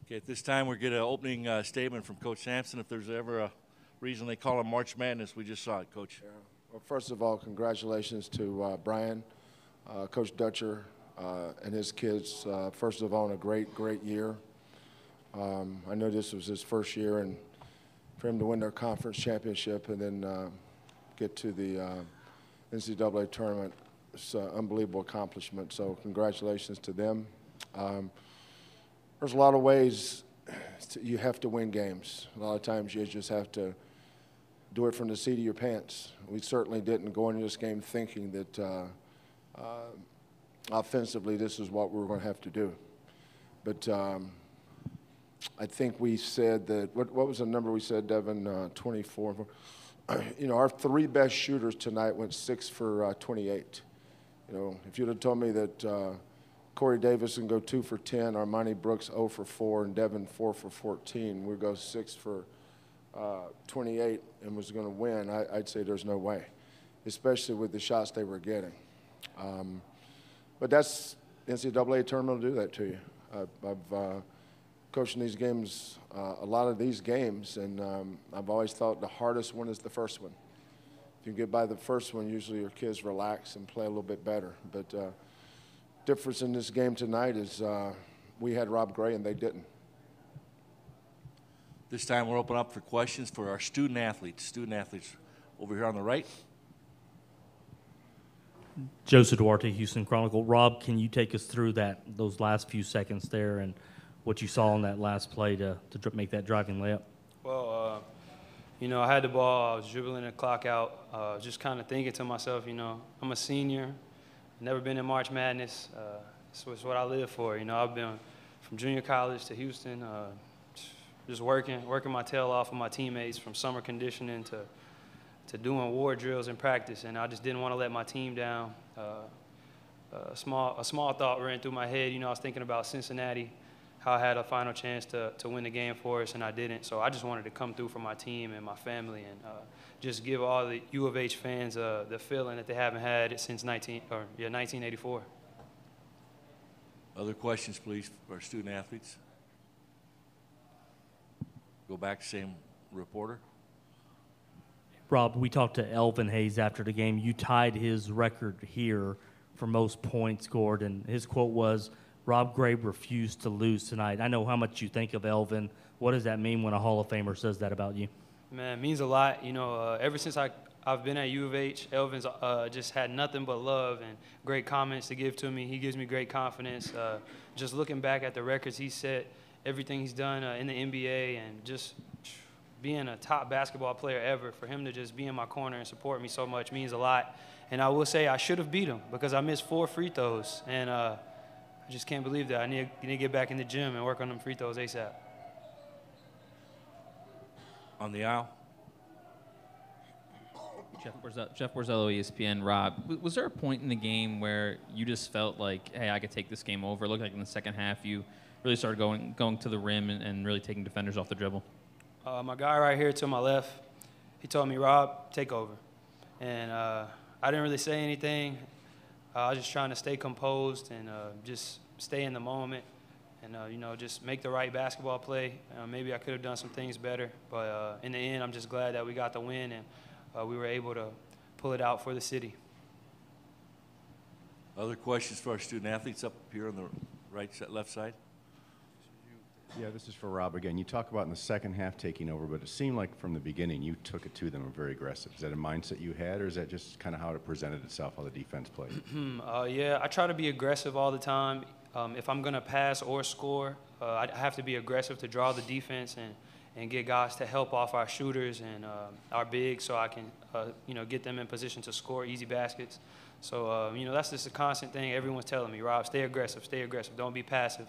Okay, at this time, we're getting an opening statement from Coach Sampson. If there's ever a reason they call it March Madness, we just saw it, Coach. Yeah. Well, first of all, congratulations to Brian, Coach Dutcher, and his kids. First of all, on a great year. I know this was his first year, and for him to win their conference championship and then get to the NCAA tournament, it's an unbelievable accomplishment. So congratulations to them. There's a lot of ways you have to win games. A lot of times you just have to do it from the seat of your pants. We certainly didn't go into this game thinking that offensively this is what we were going to have to do. But I think we said that, what was the number we said, Devin? 24. You know, our three best shooters tonight went 6 for 28. You know, if you'd have told me that Corey Davis can go 2 for 10, Armani Brooks 0 for 4, and Devin 4 for 14, we'd go 6 for 28 and was going to win, I'd say there's no way, especially with the shots they were getting. But that's NCAA tournament will do that to you. I've coached in these games, a lot of these games, and I've always thought the hardest one is the first one. If you get by the first one, usually your kids relax and play a little bit better. But difference in this game tonight is we had Rob Gray and they didn't. This time we'll open up for questions for our student athletes. Student athletes over here on the right. Joseph Duarte, Houston Chronicle. Rob, can you take us through those last few seconds there and what you saw on that last play to make that driving layup? Well, you know, I had the ball. I was dribbling the clock out, just kind of thinking to myself, you know, I'm a senior, never been in March Madness. It's what I live for. You know, I've been from junior college to Houston, just working my tail off with my teammates, from summer conditioning to doing war drills in practice, and I just didn't want to let my team down. A small thought ran through my head. You know, I was thinking about Cincinnati, how I had a final chance to win the game for us, and I didn't. So I just wanted to come through for my team and my family, and just give all the U of H fans the feeling that they haven't had since 1984. Other questions, please, for our student athletes. Go back to same reporter. Rob, we talked to Elvin Hayes after the game. You tied his record here for most points scored, and his quote was, "Rob Gray refused to lose tonight." I know how much you think of Elvin. What does that mean when a Hall of Famer says that about you? Man, it means a lot. You know, ever since I've been at U of H, Elvin's just had nothing but love and great comments to give to me. He gives me great confidence. Just looking back at the records he set, everything he's done in the NBA, and just being a top basketball player ever, for him to just be in my corner and support me so much means a lot. And I will say I should have beat him because I missed 4 free throws. And I just can't believe that. I need to get back in the gym and work on them free throws ASAP. On the aisle. Jeff Borzello, ESPN. Rob, was there a point in the game where you just felt like, hey, I could take this game over? It looked like in the second half you really started going to the rim and really taking defenders off the dribble. My guy right here to my left, he told me, "Rob, take over." And I didn't really say anything. I was just trying to stay composed and just stay in the moment and, you know, just make the right basketball play. Maybe I could have done some things better, but in the end, I'm just glad that we got the win and we were able to pull it out for the city. Other questions for our student athletes up here on the left side? Yeah, this is for Rob again. You talk about in the second half taking over, but it seemed like from the beginning you took it to them and were very aggressive. Is that a mindset you had, or is that just kind of how it presented itself, how the defense played? Yeah, I try to be aggressive all the time. If I'm going to pass or score, I have to be aggressive to draw the defense and get guys to help off our shooters and our bigs so I can you know, get them in position to score easy baskets. So, you know, that's just a constant thing everyone's telling me, "Rob, stay aggressive, don't be passive."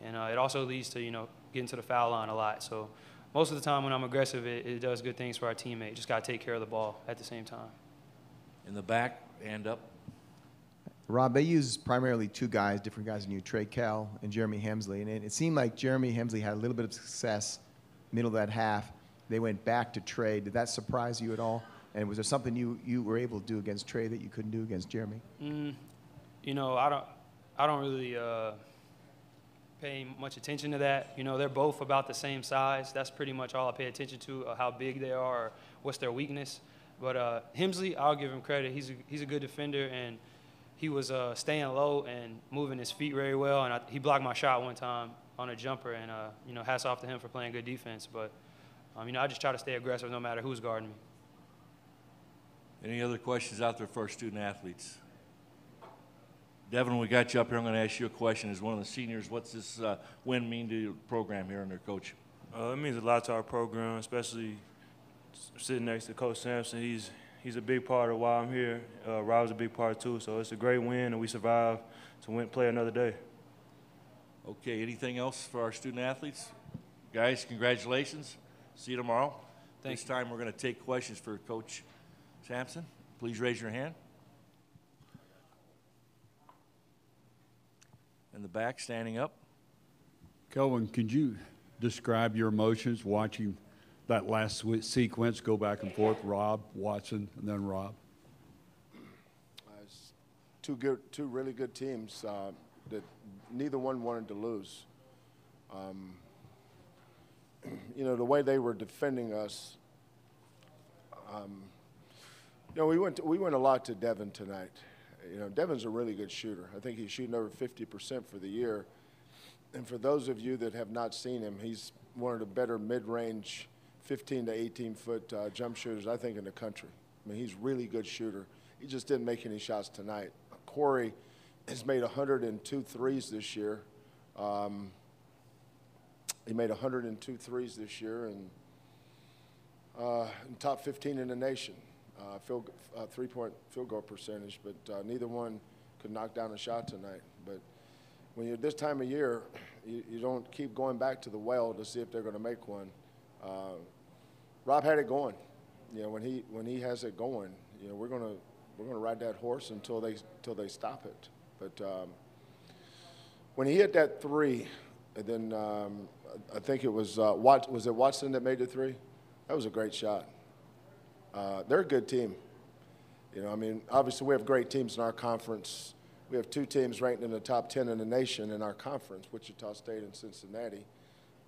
And it also leads to, you know, getting to the foul line a lot. So most of the time when I'm aggressive, it does good things for our teammate. Just got to take care of the ball at the same time. In the back, hand up. Rob, they use primarily 2 guys, different guys than you, Trey Kell and Jeremy Hemsley. And it seemed like Jeremy Hemsley had a little bit of success middle of that half. They went back to Trey. Did that surprise you at all? And was there something you were able to do against Trey that you couldn't do against Jeremy? You know, I don't really pay much attention to that. You know, they're both about the same size. That's pretty much all I pay attention to, how big they are or what's their weakness. But Hemsley, I'll give him credit. He's a good defender, and he was staying low and moving his feet very well. And he blocked my shot one time on a jumper, and, you know, hats off to him for playing good defense. But, you know, I just try to stay aggressive no matter who's guarding me. Any other questions out there for our student athletes? Devin, we got you up here. I'm going to ask you a question. As one of the seniors, what's this win mean to the program here under Coach? It means a lot to our program, especially sitting next to Coach Sampson. He's a big part of why I'm here. Rob's a big part too. So it's a great win, and we survived to play another day. Okay, anything else for our student athletes? Guys, congratulations. See you tomorrow. Thanks. This time we're going to take questions for Coach Sampson. Please raise your hand. In the back, standing up. Kelvin, could you describe your emotions watching that last sequence go back and forth, Rob, Watson, and then Rob? It's two really good teams that neither one wanted to lose. You know, the way they were defending us, you know, we went a lot to Devin tonight. You know, Devin's a really good shooter. I think he's shooting over 50% for the year. And for those of you that have not seen him, he's one of the better mid-range 15 to 18-foot jump shooters, I think, in the country. I mean, he's a really good shooter. He just didn't make any shots tonight. Corey has made 102 threes this year. He made 102 threes this year and top 15 in the nation. Three-point field goal percentage, but neither one could knock down a shot tonight. But when you're this time of year, you don't keep going back to the well to see if they're going to make one. Rob had it going. You know, when he has it going, you know, we're gonna ride that horse until they stop it. But when he hit that three, and then I think it was Watson that made the three? That was a great shot. They're a good team. You know, I mean, obviously we have great teams in our conference. We have two teams ranked in the top 10 in the nation in our conference, Wichita State and Cincinnati.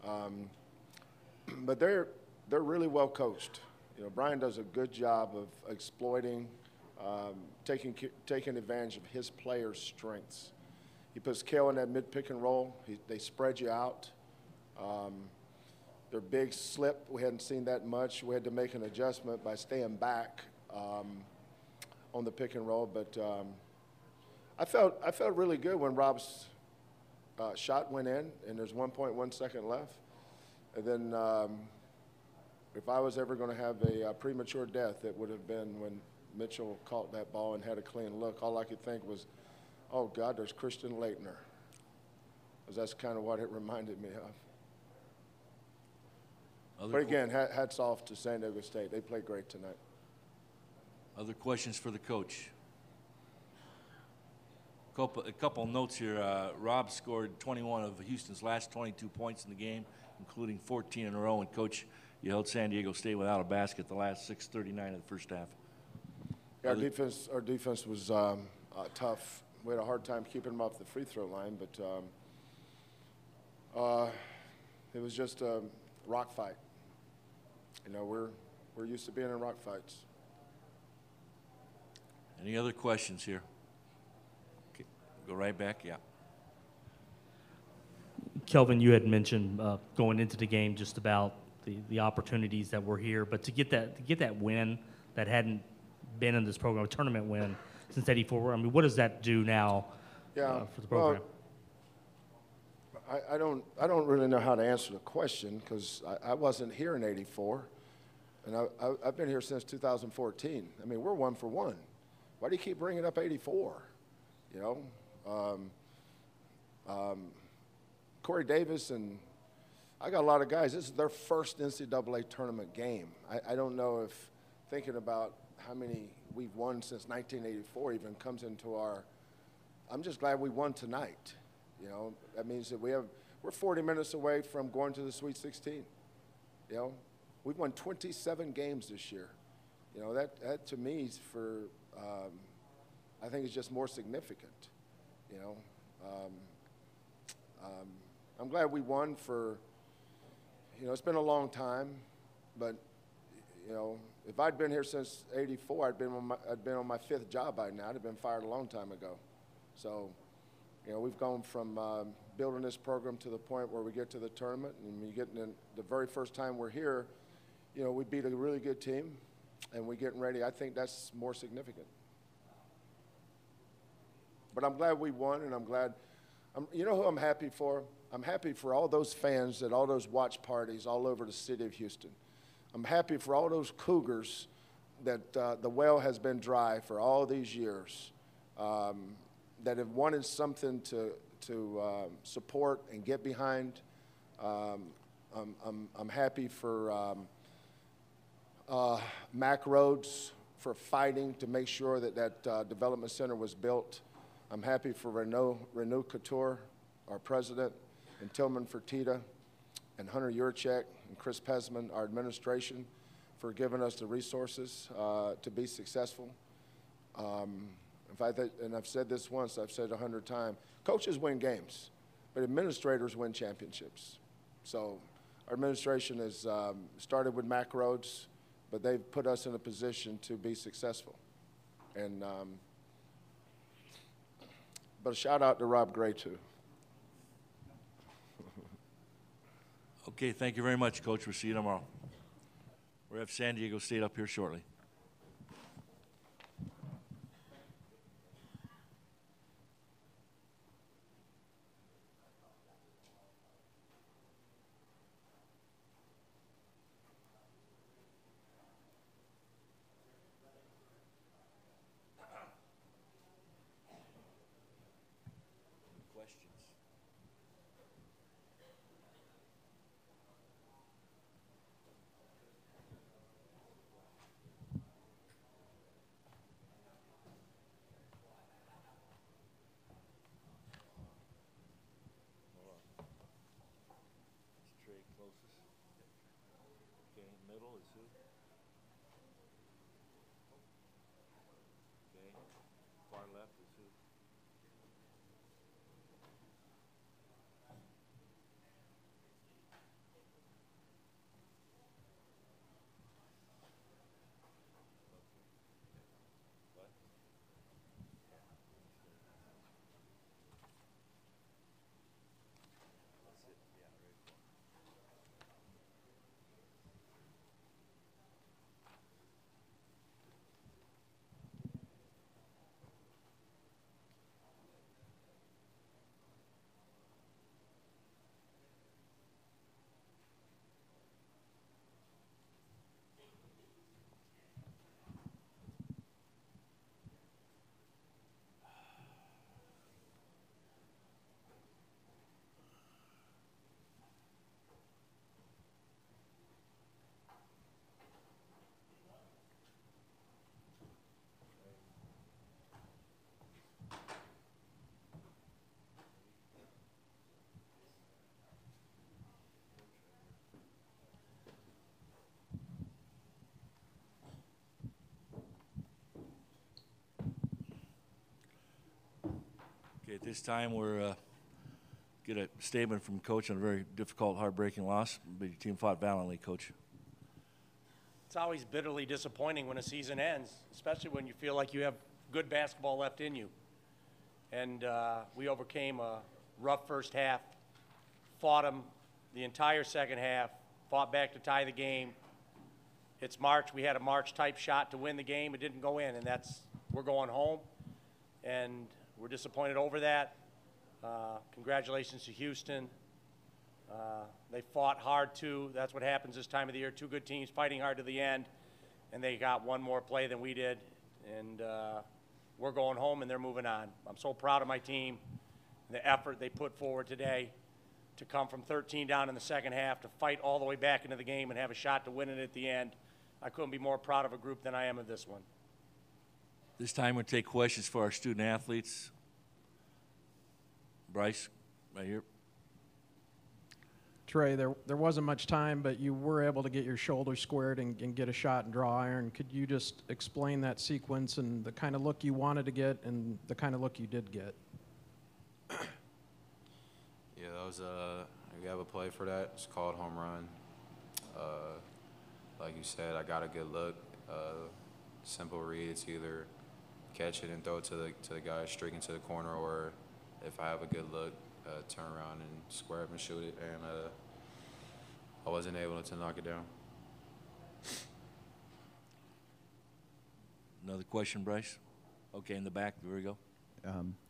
But they're really well coached. You know, Brian does a good job of exploiting, taking advantage of his players' strengths. He puts Kale in that mid-pick and roll. They spread you out. Their big slip, we hadn't seen that much. We had to make an adjustment by staying back on the pick and roll. But I felt really good when Rob's shot went in, and there's 1.1 second left. And then if I was ever going to have a premature death, it would have been when Mitchell caught that ball and had a clean look. All I could think was, oh, God, there's Christian Laettner. Because that's kind of what it reminded me of. But again, hats off to San Diego State. They played great tonight. Other questions for the coach? A couple notes here. Rob scored 21 of Houston's last 22 points in the game, including 14 in a row. And, Coach, you held San Diego State without a basket the last 6:39 of the first half. Yeah, our defense was tough. We had a hard time keeping them off the free throw line, but it was just a rock fight. You know, we're used to being in rock fights. Any other questions here? Okay, go right back, yeah. Kelvin, you had mentioned going into the game just about the opportunities that were here, but to get that win that hadn't been in this program, a tournament win since '84. I mean, what does that do now for the program? Well, I don't really know how to answer the question because I wasn't here in '84, and I've been here since 2014. I mean, we're 1 for 1. Why do you keep bringing up '84? You know, Corey Davis and I got a lot of guys. This is their first NCAA tournament game. I don't know if thinking about how many we've won since 1984 even comes into our. I'm just glad we won tonight. You know, that means that we're 40 minutes away from going to the Sweet 16. You know, we've won 27 games this year. You know, that to me is for, I think it's just more significant. You know, I'm glad we won for, it's been a long time, but, if I'd been here since '84, I'd been on my 5th job by now. I'd have been fired a long time ago. So, we've gone from building this program to the point where we get to the tournament, and we get in the very first time we're here, we beat a really good team, and we're getting ready. I think that's more significant. But I'm glad we won, and I'm glad. You know who I'm happy for? I'm happy for all those fans at all those watch parties all over the city of Houston. I'm happy for all those Cougars that the well has been dry for all these years, that have wanted something to support and get behind. I'm happy for Mac Rhodes for fighting to make sure that development center was built. I'm happy for Renaud Couture, our president, and Tillman Fertitta, and Hunter Yurchek, and Chris Pesman, our administration, for giving us the resources to be successful. And I've said this once, I've said 100 times, coaches win games, but administrators win championships. So our administration has started with Mac Rhodes, but they've put us in a position to be successful. And but a shout out to Rob Gray, too. Okay, thank you very much, Coach. We'll see you tomorrow. We'll have San Diego State up here shortly. Middle is who? Okay. Far left is who? What? That's it. Yeah, right. Okay, at this time we're get a statement from Coach on a very difficult, heartbreaking loss. But your team fought valiantly, Coach. It's always bitterly disappointing when a season ends, especially when you feel like you have good basketball left in you. And we overcame a rough first half, fought them the entire second half, fought back to tie the game. It's March. We had a March-type shot to win the game. It didn't go in, and we're going home. And we're disappointed over that. Congratulations to Houston. They fought hard, too. That's what happens this time of the year. Two good teams fighting hard to the end, and they got one more play than we did. And we're going home, and they're moving on. I'm so proud of my team, the effort they put forward today to come from 13 down in the second half, to fight all the way back into the game and have a shot to win it at the end. I couldn't be more proud of a group than I am of this one. This time we'll take questions for our student athletes. Bryce, right here. Trey, there wasn't much time, but you were able to get your shoulders squared and get a shot and draw iron. Could you just explain that sequence and the kind of look you wanted to get and the kind of look you did get? Yeah, that we have a play for that. It's called home run. Like you said, I got a good look. Simple read. It's either catch it and throw it to the guy streak into the corner, or if I have a good look, turn around and square up and shoot it. And I wasn't able to knock it down. Another question, Bryce? Okay, in the back, there we go.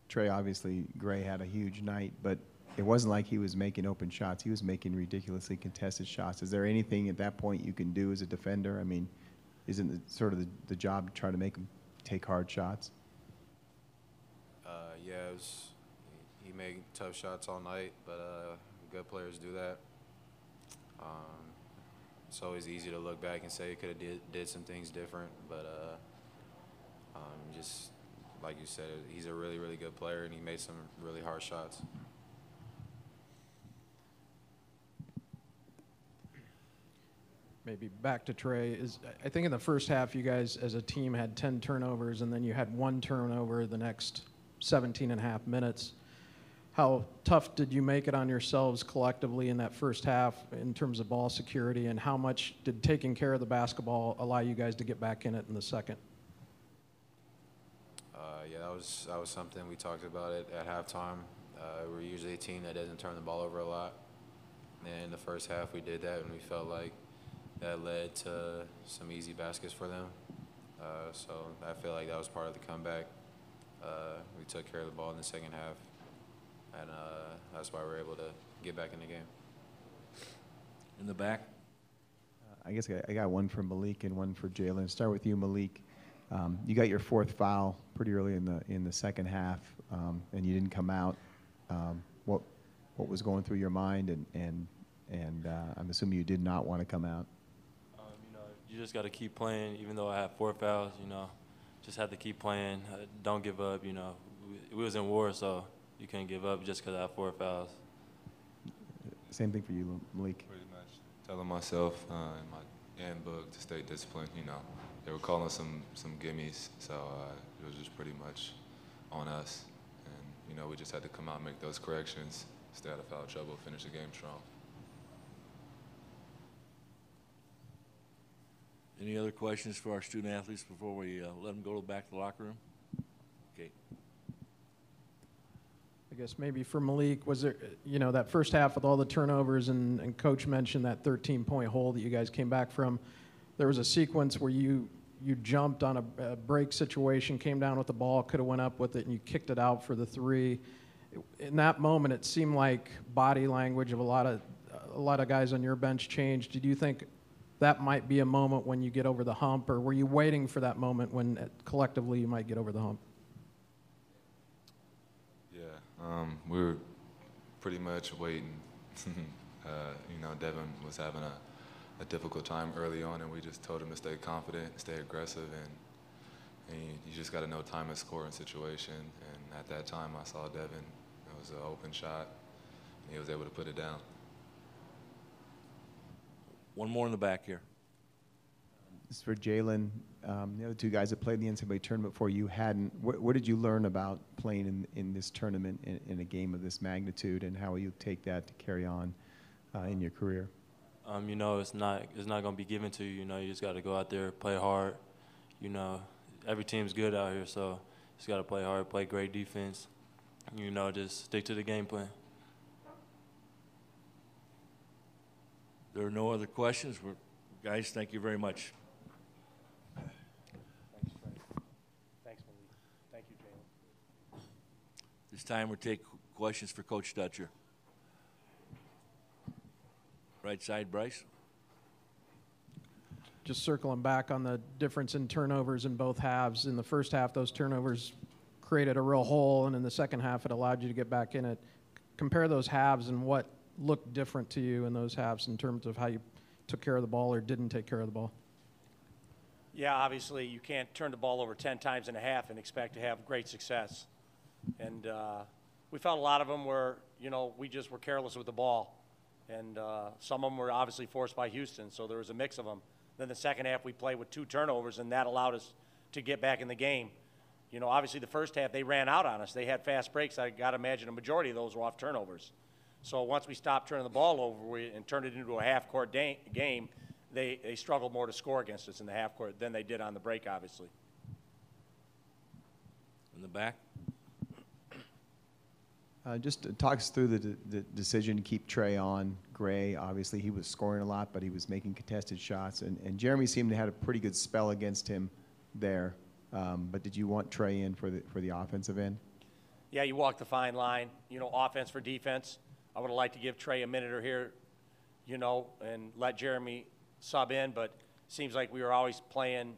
Trey, obviously, Gray had a huge night, but it wasn't like he was making open shots. He was making ridiculously contested shots. Is there anything at that point you can do as a defender? I mean, isn't it sort of the job to try to make him take hard shots? Yeah, he made tough shots all night, but good players do that. It's always easy to look back and say he could have did some things different, but just like you said, he's a really, really good player, and he made some really hard shots. Maybe back to Trey. I think in the first half, you guys as a team had 10 turnovers, and then you had 1 turnover the next 17 and a half minutes. How tough did you make it on yourselves collectively in that first half in terms of ball security, and how much did taking care of the basketball allow you guys to get back in it in the second? Yeah, that was something we talked about it at halftime. We're usually a team that doesn't turn the ball over a lot. And in the first half, we did that, and we felt like that led to some easy baskets for them. So I feel like that was part of the comeback. We took care of the ball in the second half, and that's why we were able to get back in the game. In the back? I guess I got one for Malik and one for Jalen. Start with you, Malik. You got your 4th foul pretty early in the second half, and you didn't come out. What was going through your mind, and I'm assuming you did not want to come out. You just got to keep playing, even though I had 4 fouls. Just had to keep playing. Don't give up. We was in war, so you can't give up just because I had 4 fouls. Same thing for you, Malik. Pretty much telling myself in my handbook to stay disciplined. They were calling some gimmies, so it was just pretty much on us. And, we just had to come out and make those corrections, stay out of foul trouble, finish the game strong. Any other questions for our student athletes before we let them go back to the locker room? Okay. I guess maybe for Malik, was there, that first half with all the turnovers, and Coach mentioned that 13-point hole that you guys came back from. There was a sequence where you jumped on a break situation, came down with the ball, could have went up with it, and you kicked it out for the 3. In that moment, it seemed like body language of a lot of guys on your bench changed. Did you think that might be a moment when you get over the hump, or were you waiting for that moment when collectively you might get over the hump? Yeah, we were pretty much waiting. Devin was having a difficult time early on, and we just told him to stay confident, stay aggressive, and you just got to know time and score in situation. And at that time, I saw Devin. It was an open shot, and he was able to put it down. One more in the back here. This is for Jalen. The other 2 guys that played in the NCAA tournament before you hadn't. What did you learn about playing in this tournament in a game of this magnitude, and how will you take that to carry on in your career? It's not going to be given to you. You just got to go out there, play hard. Every team's good out here, so just got to play hard, play great defense. Just stick to the game plan. There are no other questions. Guys, thank you very much. Thanks, Trey. Thanks, Malik. Thank you, Jalen. This time we'll take questions for Coach Dutcher. Right side, Bryce. Just circling back on the difference in turnovers in both halves. In the first half, those turnovers created a real hole, and in the second half, it allowed you to get back in it. Compare those halves and what looked different to you in those halves in terms of how you took care of the ball or didn't take care of the ball. Yeah, obviously you can't turn the ball over 10 times in a half and expect to have great success. And we felt a lot of them were, we just were careless with the ball. And some of them were obviously forced by Houston, so there was a mix of them. Then the second half we played with 2 turnovers, and that allowed us to get back in the game. Obviously the first half they ran out on us. They had fast breaks. I got to imagine a majority of those were off turnovers. So once we stopped turning the ball over and turned it into a half-court game, they struggled more to score against us in the half court than they did on the break, obviously. In the back? Just talk us through the decision to keep Trey on. Gray, obviously, he was scoring a lot, but he was making contested shots. And Jeremy seemed to have a pretty good spell against him there. But did you want Trey in for the offensive end? Yeah, you walk the fine line, offense for defense. I would have liked to give Trey a minute or here, and let Jeremy sub in, but seems like we were always playing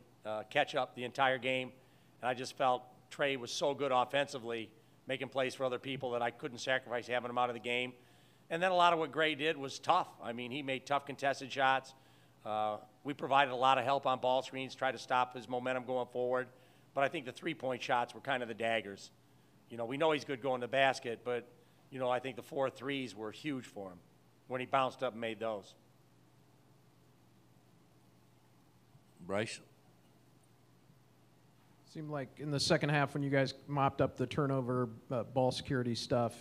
catch up the entire game. And I just felt Trey was so good offensively, making plays for other people, that I couldn't sacrifice having him out of the game. And then a lot of what Gray did was tough. I mean, he made tough contested shots. We provided a lot of help on ball screens, tried to stop his momentum going forward. But I think the three-point shots were kind of the daggers. We know he's good going to the basket, but, I think the 4 threes were huge for him when he bounced up and made those. Bryce? Seemed like in the second half when you guys mopped up the turnover ball security stuff,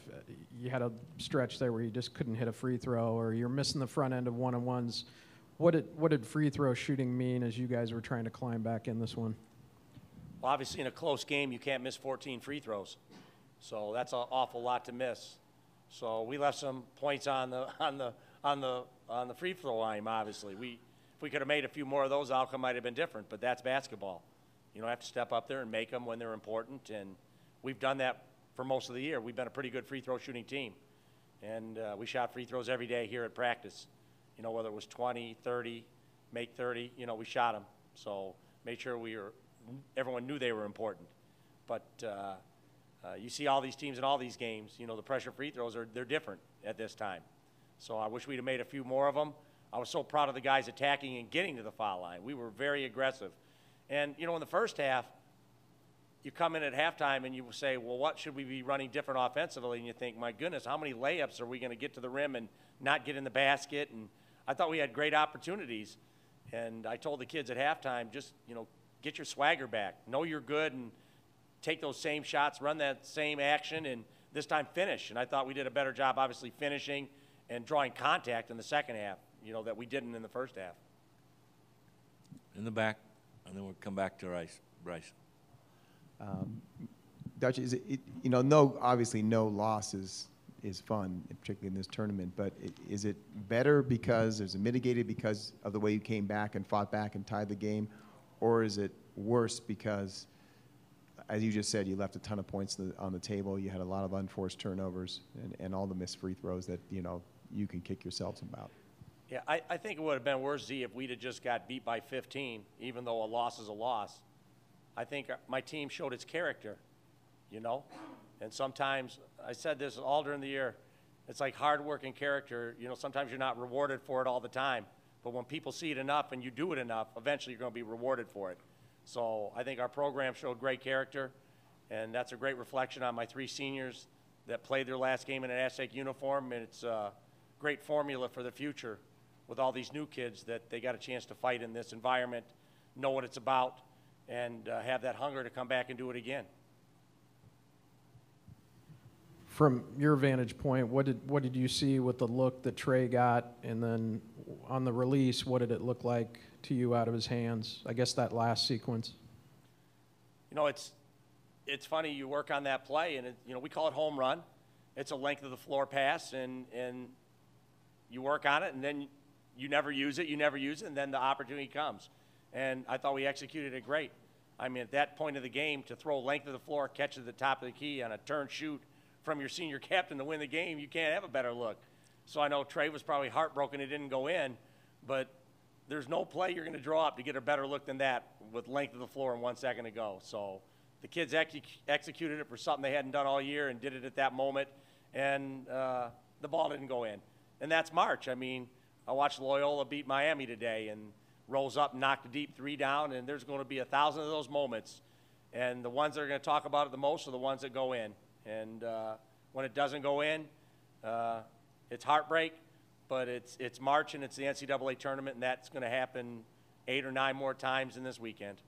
you had a stretch there where you just couldn't hit a free throw, or you're missing the front end of one-on-ones. What did free throw shooting mean as you guys were trying to climb back in this one? Well, obviously in a close game you can't miss 14 free throws, so that's an awful lot to miss. So we left some points on the free throw line. Obviously, if we could have made a few more of those, the outcome might have been different. But that's basketball. You have to step up there and make them when they're important, and we've done that for most of the year. We've been a pretty good free throw shooting team, and we shot free throws every day here at practice. Whether it was 20, 30, make 30, we shot them. So made sure everyone knew they were important. But you see all these teams in all these games, the pressure free throws, they're different at this time. So I wish we'd have made a few more of them. I was so proud of the guys attacking and getting to the foul line. We were very aggressive. And, in the first half, you come in at halftime and you say, well, what should we be running different offensively? And you think, my goodness, how many layups are we going to get to the rim and not get in the basket? And I thought we had great opportunities. And I told the kids at halftime, just, get your swagger back. Know you're good and take those same shots, run that same action, and this time finish. And I thought we did a better job, obviously, finishing and drawing contact in the second half, that we didn't in the first half. In the back. And then we'll come back to Bryce. Dutch, is it obviously no loss is fun, particularly in this tournament, but is it better because there's mitigated because of the way you came back and fought back and tied the game, or is it worse because, as you just said, you left a ton of points on the table, you had a lot of unforced turnovers and all the missed free throws that, you can kick yourselves about? Yeah, I think it would have been worse, Z, if we'd have just got beat by 15, even though a loss is a loss. I think my team showed its character, And sometimes, I said this all during the year, it's like hard work and character. Sometimes you're not rewarded for it all the time. But when people see it enough and you do it enough, eventually you're going to be rewarded for it. So I think our program showed great character, and that's a great reflection on my 3 seniors that played their last game in an Aztec uniform, and it's a great formula for the future with all these new kids that they got a chance to fight in this environment, know what it's about, and have that hunger to come back and do it again. From your vantage point, what did you see with the look that Trey got, and then on the release, what did it look like to you out of his hands? I guess that last sequence. It's funny, you work on that play, and we call it home run. It's a length of the floor pass, and you work on it, and then you never use it, and then the opportunity comes. And I thought we executed it great. I mean, at that point of the game, to throw length of the floor, catch at the top of the key on a turn shoot from your senior captain to win the game, you can't have a better look. So I know Trey was probably heartbroken it didn't go in, but there's no play you're going to draw up to get a better look than that with length of the floor and 1 second to go. So the kids executed it for something they hadn't done all year and did it at that moment, and the ball didn't go in. And that's March. I mean, I watched Loyola beat Miami today and rose up and knocked a deep 3 down, and there's going to be 1,000 of those moments. And the ones that are going to talk about it the most are the ones that go in. And when it doesn't go in, it's heartbreak, but it's March and it's the NCAA tournament, and that's going to happen 8 or 9 more times in this weekend.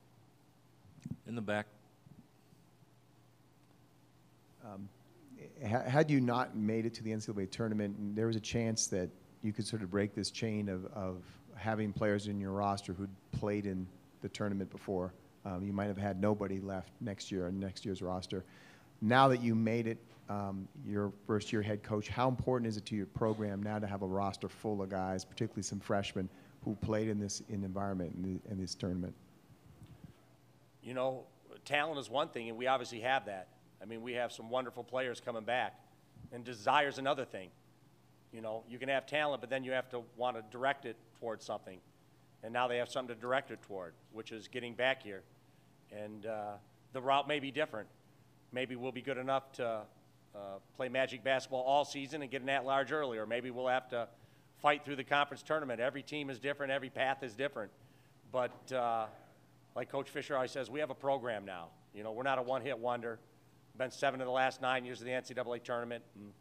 In the back. Had you not made it to the NCAA tournament, and there was a chance that you could sort of break this chain of having players in your roster who'd played in the tournament before. You might have had nobody left next year on next year's roster. Now that you made it, your first-year head coach, how important is it to your program now to have a roster full of guys, particularly some freshmen, who played in this environment in this tournament? You know, talent is one thing, and we obviously have that. I mean, we have some wonderful players coming back, and desire's another thing. You know, you can have talent, but then you have to want to direct it towards something. And now they have something to direct it toward, which is getting back here. And the route may be different. Maybe we'll be good enough to play Magic basketball all season and get an at-large early, or maybe we'll have to fight through the conference tournament. Every team is different. Every path is different. But like Coach Fisher always says, we have a program now. You know, we're not a one-hit wonder. Been 7 of the last 9 years of the NCAA tournament, and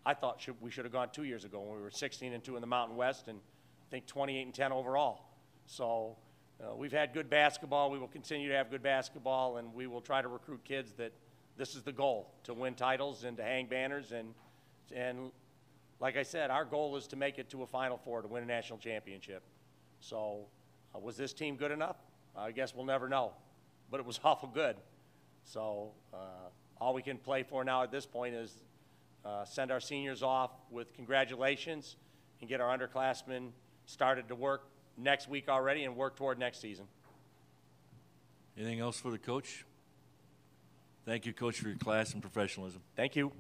I thought we should have gone 2 years ago when we were 16-2 in the Mountain West, and I think 28-10 overall. So we've had good basketball. We will continue to have good basketball, and we will try to recruit kids that this is the goal, to win titles and to hang banners. And like I said, our goal is to make it to a Final Four, to win a national championship. So was this team good enough? I guess we'll never know, but it was awful good. So all we can play for now at this point is send our seniors off with congratulations and get our underclassmen started to work next week already and work toward next season. Anything else for the coach? Thank you, Coach, for your class and professionalism. Thank you.